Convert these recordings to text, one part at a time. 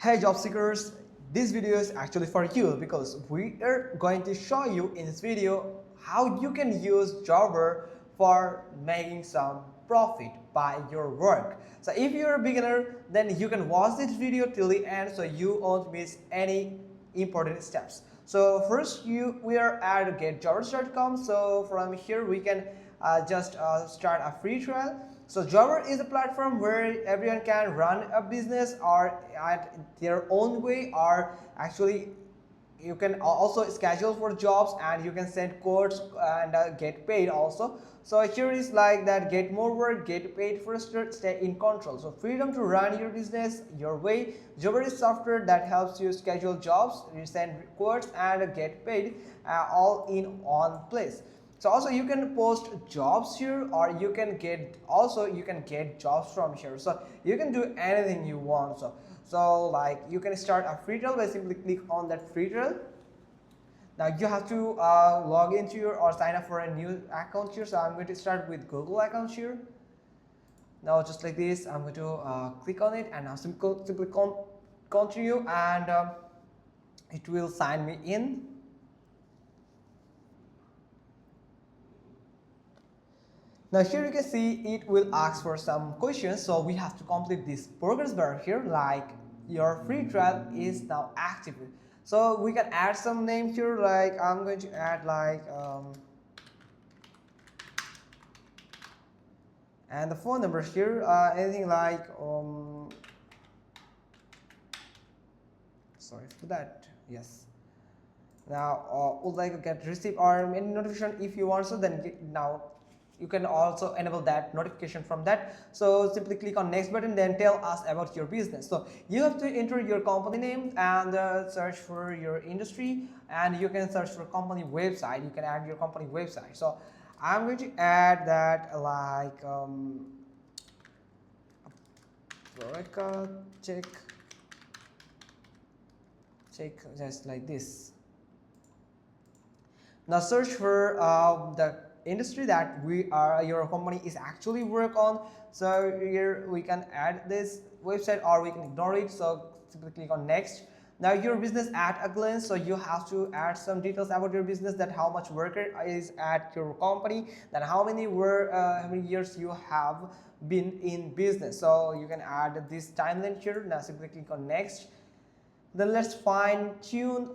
Hey job seekers, this video is actually for you because we are going to show you in this video how you can use Jobber for making some profit by your work. So if you're a beginner, then you can watch this video till the end so you won't miss any important steps. So first we are at getjobbers.com. So from here we can just start a free trial. So Jobber is a platform where everyone can run a business or at their own way, or actually you can also schedule for jobs and you can send codes and get paid also. So here is like that: get more work, get paid faster, stay in control. So freedom to run your business your way. Jobber is software that helps you schedule jobs, you send codes and get paid all in one place. So also you can post jobs here, or you can get jobs from here. So you can do anything you want. So like you can start a free trial by simply click on that free trial. Now you have to log into your or sign up for a new account here. So I'm going to start with Google account here. Now just like this, I'm going to click on it and now simply continue, and it will sign me in. Now here you can see it will ask for some questions, so we have to complete this progress bar here, like your free trial is now active. So we can add some name here, like I'm going to add like and the phone number here, anything like sorry for that, yes. Now would like to get receive or any notification if you want, so then now you can also enable that notification from that. So simply click on next button, then tell us about your business. So you have to enter your company name and search for your industry, and you can search for company website. You can add your company website. So I'm going to add that like check just like this. Now search for the industry that your company is actually work on. So here we can add this website or we can ignore it. So simply click on next. Now your business at a glance, so you have to add some details about your business, that how much worker is at your company, then how many years you have been in business. So you can add this timeline here. Now simply click on next. Then let's fine tune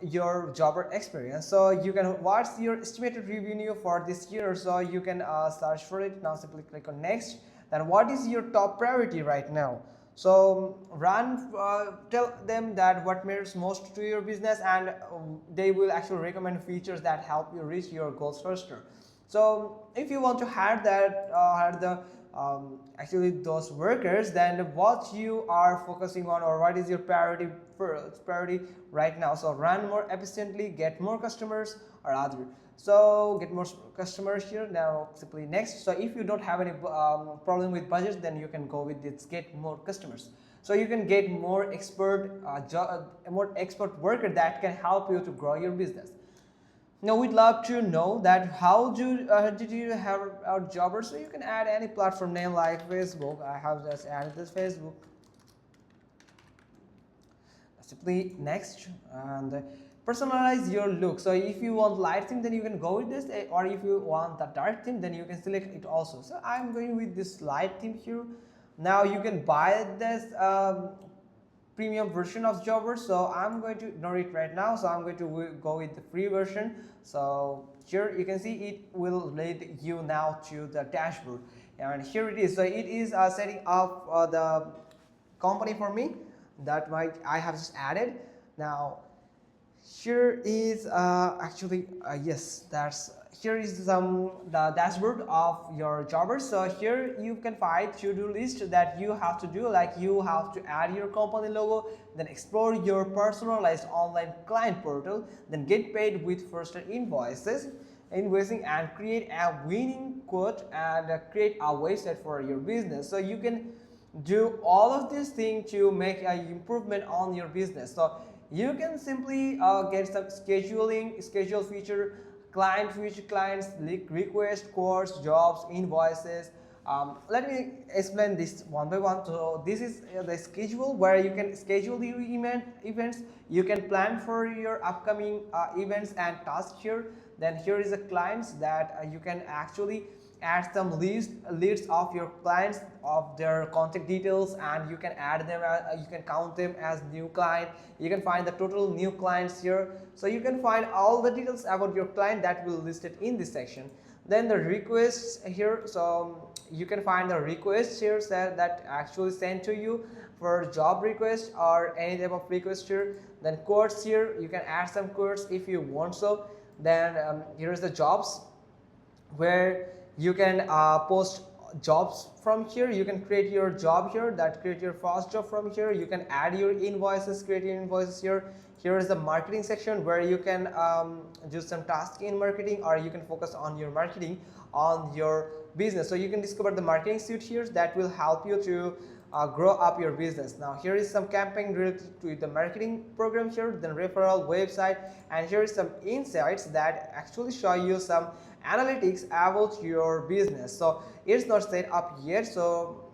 your Jobber experience. So you can, what's your estimated revenue for this year, so you can search for it. Now simply click on next. Then what is your top priority right now? So tell them that what matters most to your business, and they will actually recommend features that help you reach your goals faster. So if you want to hire actually those workers, then what you are focusing on, or what is your priority right now? So run more efficiently, get more customers, or other. So get more customers here. Now simply next. So if you don't have any problem with budget, then you can go with this get more customers. So you can get more expert worker that can help you to grow your business. Now we'd love to know that how did you have our Jobber? So you can add any platform name like Facebook. I have just added this Facebook. Simply next, and personalize your look. So if you want light theme, then you can go with this, or if you want the dark theme, then you can select it also. So I'm going with this light theme here. Now you can buy this premium version of Jobber, so I'm going to ignore it right now. So I'm going to go with the free version. So here you can see it will lead you now to the dashboard, and here it is. So it is setting up the company for me that I have just added. Now here is yes, here is the dashboard of your Jobber. So here you can find to-do list that you have to do, like you have to add your company logo, then explore your personalized online client portal, then get paid with faster invoicing, and create a winning quote, and create a website for your business. So you can do all of these things to make an improvement on your business. So you can simply get some schedule feature, clients, request, quotes, jobs, invoices, Let me explain this one by one. So this is the schedule where you can schedule your events. You can plan for your upcoming events and tasks here. Then here is the clients that you can actually add some lists of your clients, of their contact details, and you can add them, you can count them as new client. You can find the total new clients here, so you can find all the details about your client that will listed in this section. Then the requests here, so you can find the requests here that actually sent to you for job request or any type of request here. Then quotes here, you can add some quotes if you want so. Then here's the jobs where you can post jobs from here. You can create your job here, that create your first job from here. You can add your invoices, create your invoices here. Here is the marketing section where you can do some tasks in marketing, or you can focus on your marketing on your business. So you can discover the marketing suite here that will help you to grow up your business. Now here is some campaign related to the marketing program here, then referral, website, and here is some insights that actually show you some analytics about your business. So it's not set up yet, so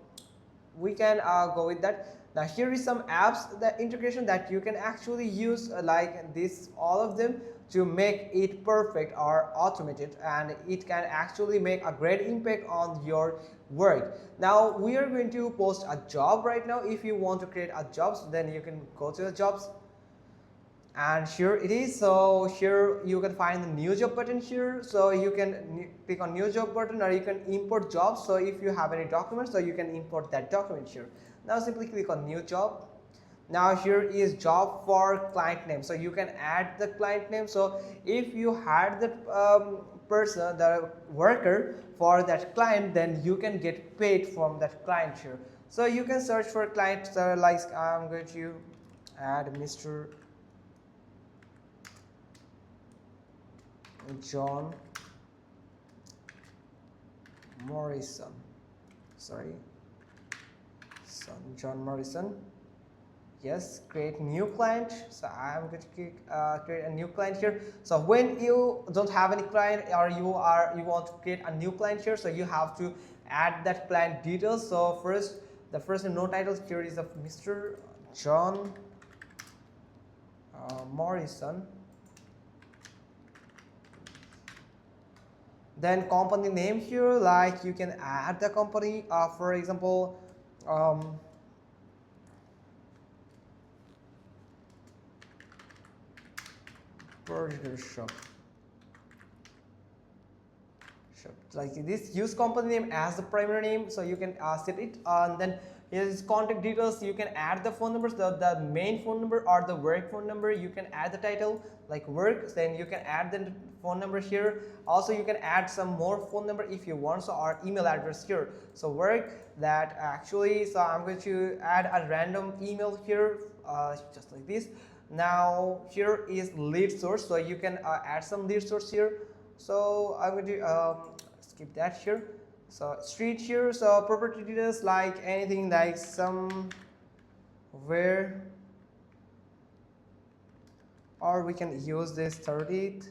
we can go with that. Now here is some apps, the integration that you can actually use like this, all of them, to make it perfect or automated, and it can actually make a great impact on your work. Now we are going to post a job right now. If you want to create a job, so then you can go to the jobs, and here it is. So here you can find the new job button here, so you can click on new job button, or you can import jobs. So if you have any documents, so you can import that document here. Now simply click on new job. Now here is job for client name, so you can add the client name. So if you had the person, the worker for that client, then you can get paid from that client here. So you can search for clients like I'm going to add Mr. John Morrison, John Morrison. Yes, create new client. So I am going to create a new client here. So when you don't have any client, or you want to create a new client here, so you have to add that client details. So first, the first and no title here is of Mr. John Morrison. Then company name here, like you can add the company, for example, burger shop, like this. Use company name as the primary name, so you can set it, and then here's contact details. You can add the phone numbers, the main phone number or the work phone number. You can add the title like work, then you can add the phone number here. Also you can add some more phone number if you want, so, or email address here. So work that actually, so I'm going to add a random email here, just like this. Now here is lead source, so you can add some lead source here. So I'm going to skip that here. So street here, so property details like anything like some where, or we can use this 30th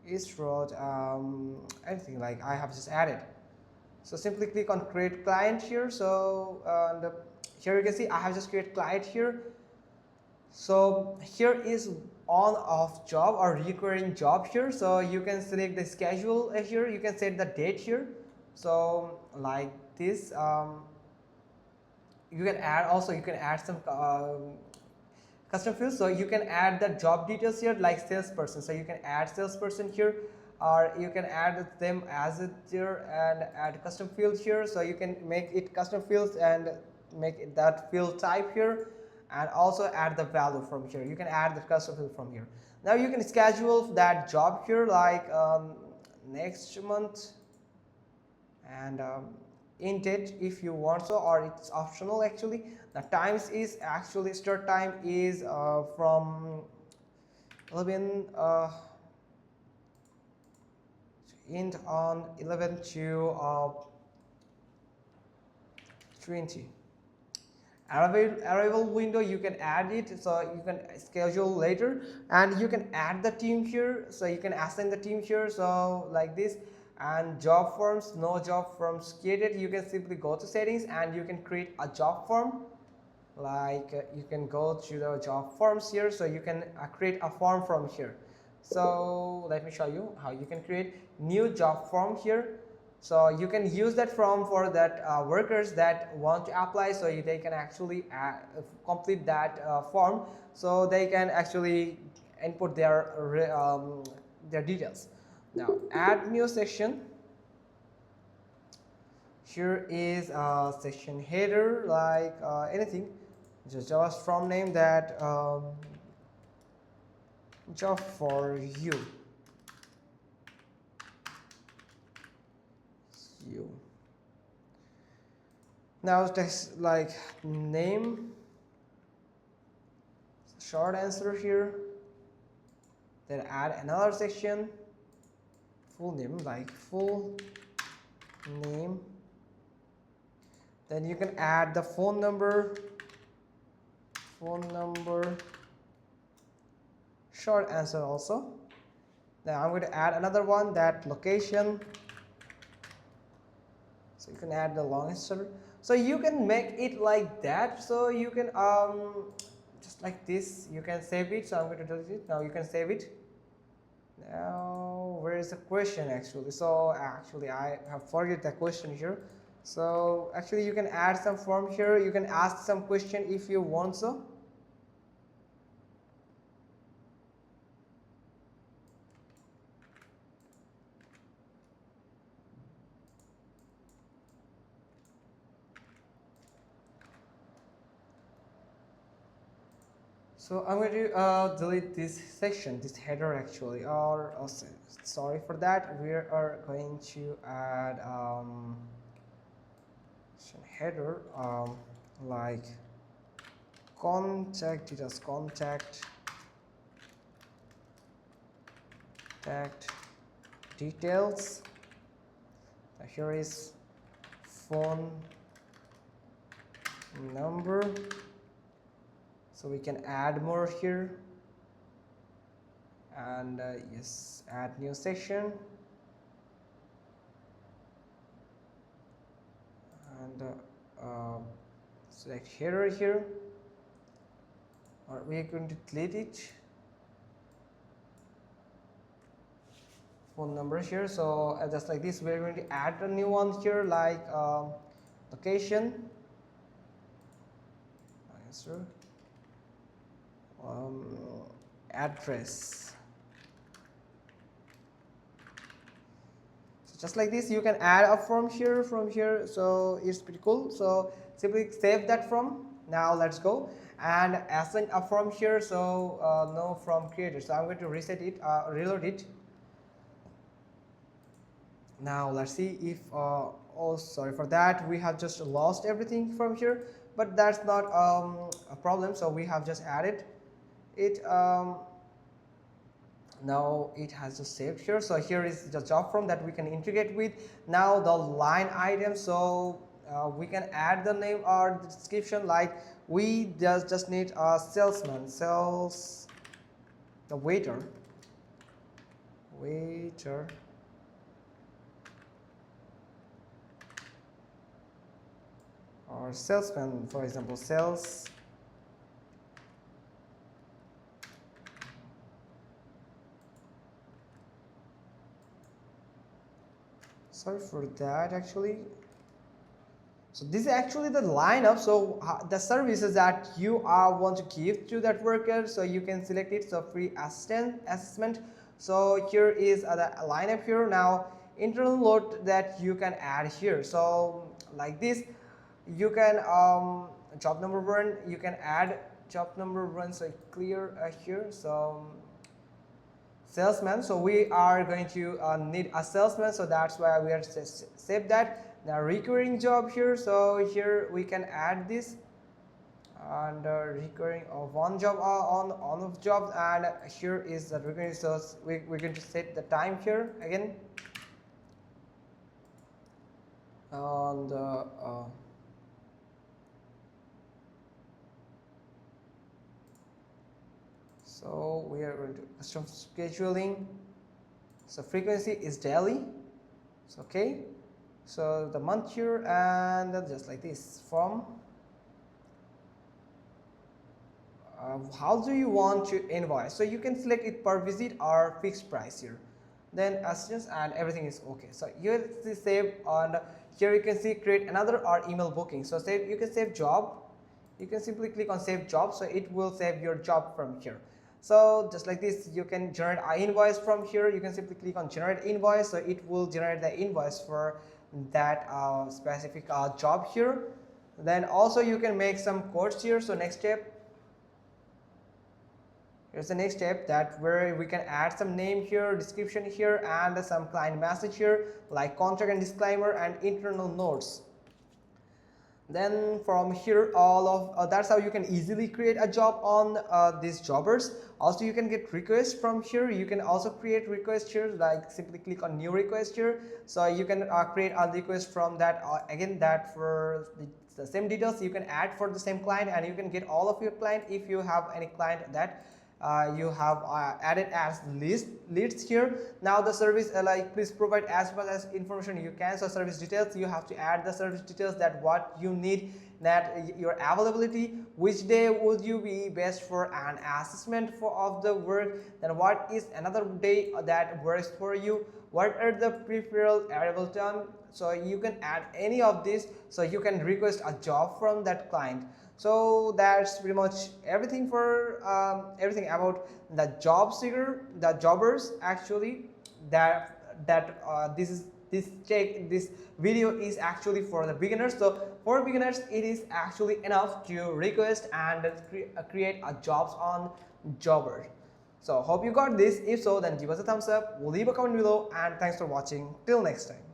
East Road, anything like I have just added. So simply click on create client here. So here you can see I have just created client here. So here is on off job or recurring job here. So you can select the schedule here. You can set the date here. So like this, you can add, also you can add some custom fields. So you can add the job details here, like salesperson. So you can add salesperson here, or you can add them as it here and add custom field here. So you can make it custom fields and make it that field type here, and also add the value from here. You can add the custom field from here. Now you can schedule that job here, like next month, and in date if you want so, or it's optional actually. The times is actually, start time is from 11 end on 11 to 20. Arrival window, you can add it, so you can schedule later, and you can add the team here. So you can assign the team here, so like this. And job forms, no job forms created. You can simply go to settings and you can create a job form. Like you can go to the job forms here, so you can create a form from here. So let me show you how you can create new job form here. So you can use that form for that workers that want to apply, so they can actually complete that form, so they can actually input their details. Now add new section. Here is a section header, like anything, just from name that job for you. Now text like name, short answer here. Then add another section, full name, like full name. Then you can add the phone number, short answer also. Now I'm going to add another one, that location. So you can add the long answer. So you can make it like that. So you can just like this, you can save it. So I'm going to delete it. Now you can save it. Now where is the question actually? So actually I have forget the question here. So actually you can add some form here. You can ask some question if you want so. So I'm going to delete this section, this header actually, or sorry for that. We are going to add header like contact details, contact details. Here is phone number. So we can add more here, and yes, add new section, and select header here, or we are going to delete it. Phone number here. So just like this, we are going to add a new one here, like location, answer. Address. So just like this, you can add a form here, from here. So it's pretty cool. So simply save that form. Now let's go and assign a form here. So no from created. So I'm going to reset it, reload it. Now let's see if oh sorry for that, we have just lost everything from here, but that's not a problem. So we have just added it. Now it has just saved here. So here is the job form that we can integrate with. Now the line item. So we can add the name or the description, like we just need a salesman, the waiter, or salesman, for example, sales. Sorry for that actually. So this is actually the lineup. So the services that you want to give to that worker, so you can select it. So free assessment. So here is the lineup here. Now internal load that you can add here. So like this, you can job number 1, you can add job number 1. So clear here. So salesman, so we are going to need a salesman, so that's why we are save that. Now recurring job here, so here we can add this, and recurring of one job on of jobs, and here is the recurring. So we're going to set the time here again, and so we are going to custom scheduling. So frequency is daily, So, okay, so the month here, and just like this from how do you want to invoice. So you can select it per visit or fixed price here, then assistance, and everything is okay. So you see save, and here you can see create another or email booking. So save, you can save job, you can simply click on save job, so it will save your job from here. So just like this, you can generate an invoice from here. You can simply click on generate invoice, so it will generate the invoice for that specific job here. Then also you can make some quotes here. So next step, here's the next step, that where we can add some name here, description here, and some client message here like contract and disclaimer and internal notes. Then from here, all of that's how you can easily create a job on these jobbers. Also you can get requests from here. You can also create requests here, like simply click on new request here, so you can create a request from that. Again, that for the same details you can add for the same client, and you can get all of your client if you have any client that you have added as leads here. Now the service, like please provide as much as information you can. So service details, you have to add the service details, that what you need, that your availability, which day would you be best for an assessment of the work, then what is another day that works for you, what are the preferred arrival time. So you can add any of this, so you can request a job from that client. So that's pretty much everything for everything about the job seeker, the jobbers actually. This video is actually for the beginners. So for beginners, it is actually enough to request and create a jobs on Jobber. So hope you got this. If so, then give us a thumbs up, leave a comment below, and thanks for watching. Till next time.